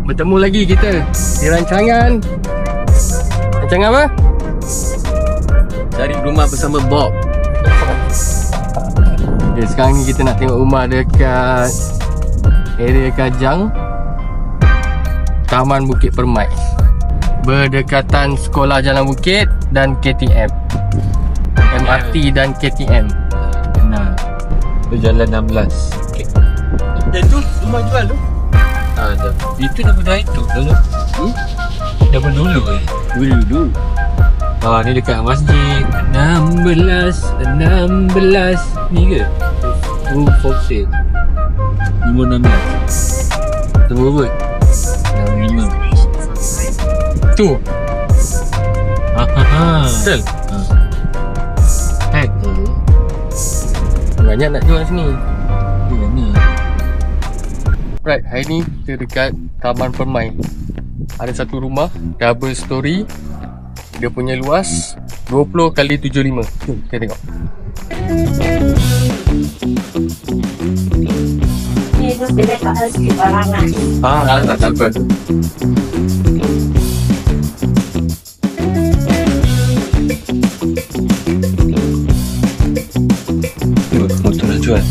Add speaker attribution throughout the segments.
Speaker 1: bertemu lagi kita di rancangan apa?
Speaker 2: Cari rumah bersama Bob.
Speaker 1: Okay, sekarang ni kita nak tengok rumah dekat area Kajang, Taman Bukit Permai, berdekatan Sekolah Jalan Bukit dan KTM, MRT dan KTM.
Speaker 2: Nah, tu jalan 16.
Speaker 1: Dan tu rumah jual tu?
Speaker 2: Ada. Itu daripada itu dulu. Daripada dulu Dulu. Ni dekat masjid 16 ni ke? Room for sale. Nombor 16.
Speaker 1: Tunggu kot.
Speaker 2: 65.
Speaker 1: Tu. Betul? Kan? Banyak nak jual sini.
Speaker 2: Ni.
Speaker 1: Right, hari ni kita dekat Taman Permai. Ada satu rumah double story. Dia punya luas 20 x 75. Jom kita tengok.
Speaker 2: Tak apa. Motor nak jual.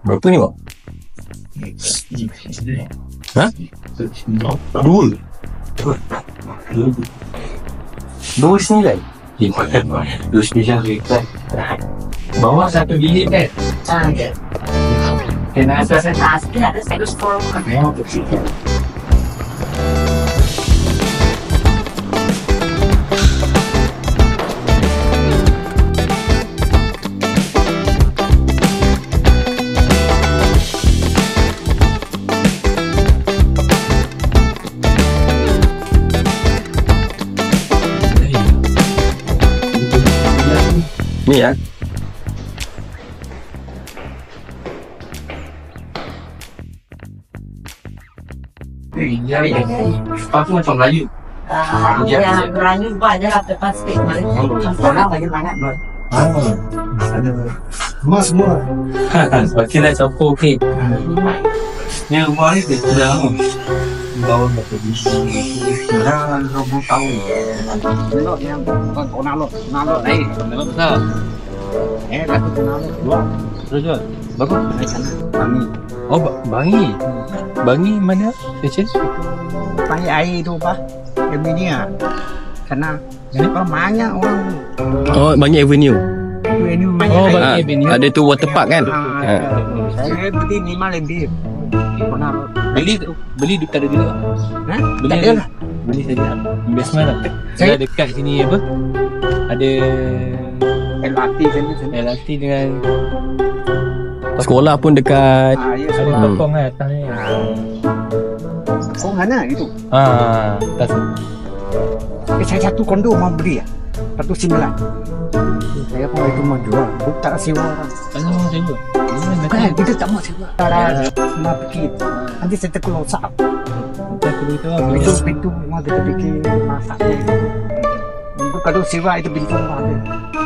Speaker 1: Berapa ni, Mak? Ha? Dua senilai?
Speaker 2: 2 spesial rekat. Bawah 1 bilik kan? Kena asas
Speaker 3: ada satu store.
Speaker 1: Ni ya.
Speaker 2: Sepatu macam Melayu.
Speaker 3: Yang Melayu banyak lah tepat sikit. Orang banyak banget.
Speaker 4: Semua semua.
Speaker 2: Pakai lah campur kek. Ni rumah ni dia sedang.
Speaker 4: Bawa betul di sini. Dah 20 tahun. Nak yang nalok ni.
Speaker 2: Nampak tak?
Speaker 4: Aku kenal dua.
Speaker 2: Terus jual. Bagus.
Speaker 4: Naik sana. Kami
Speaker 2: Oh, Bangi. Bangi mana? Stesen?
Speaker 4: panggil air tu apa? Avenue sana. Banyak orang.
Speaker 1: Oh, Bangi Avenue.
Speaker 4: Avenue banyak.
Speaker 2: Oh,
Speaker 4: air.
Speaker 2: Bangi Avenue.
Speaker 1: Ada tu water park kan?
Speaker 4: Saya beli 5 lebih.
Speaker 2: Beli dekat ada juga.
Speaker 4: Hah?
Speaker 2: Beli
Speaker 4: Tak ada lah.
Speaker 2: Beli saja. Investment lah.
Speaker 4: Saya-
Speaker 2: Saya dekat sini apa? Ada
Speaker 4: LRT sana.
Speaker 2: LRT dengan
Speaker 1: Sekolah pun dekat.
Speaker 4: Ya
Speaker 2: ada
Speaker 4: sekolah.
Speaker 2: tokong lah atas ni.
Speaker 4: Kau mana itu?
Speaker 2: Atas.
Speaker 4: Saya satu kondo mau beli ya. 109. Saya pun itu mau jual. Tak nak sewa orang.
Speaker 2: Kalau sewa.
Speaker 4: Bukan, kita tak mau sewa. Semua fikir. Nanti saya terkeluar saat.
Speaker 2: Kita perlu tahu apa.
Speaker 4: Pintu mau kita fikir masak. Itu kalau sewa itu pintu ada.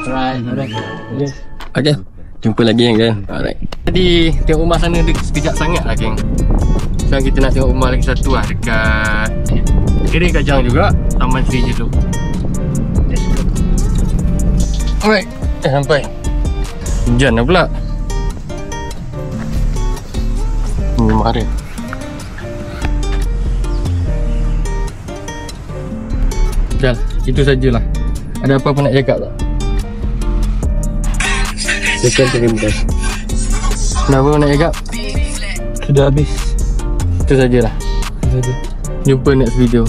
Speaker 2: Alright. Yes.
Speaker 1: Okay, jumpa lagi geng. Alright. Jadi tengok rumah sana sekejap sangat lah geng. Sekarang kita nak tengok rumah lagi satu lah dekat area Kajang juga, Taman Sri je tu. Alright, sampai. Hujan dah pula. Rumah dia. Dah, itu sajalah. Ada apa-apa nak cakap tak? Sekian terima kasih. Kenapa nak cakap?
Speaker 2: Sudah habis.
Speaker 1: Itu sajalah.
Speaker 2: Sudah.
Speaker 1: Jumpa next video.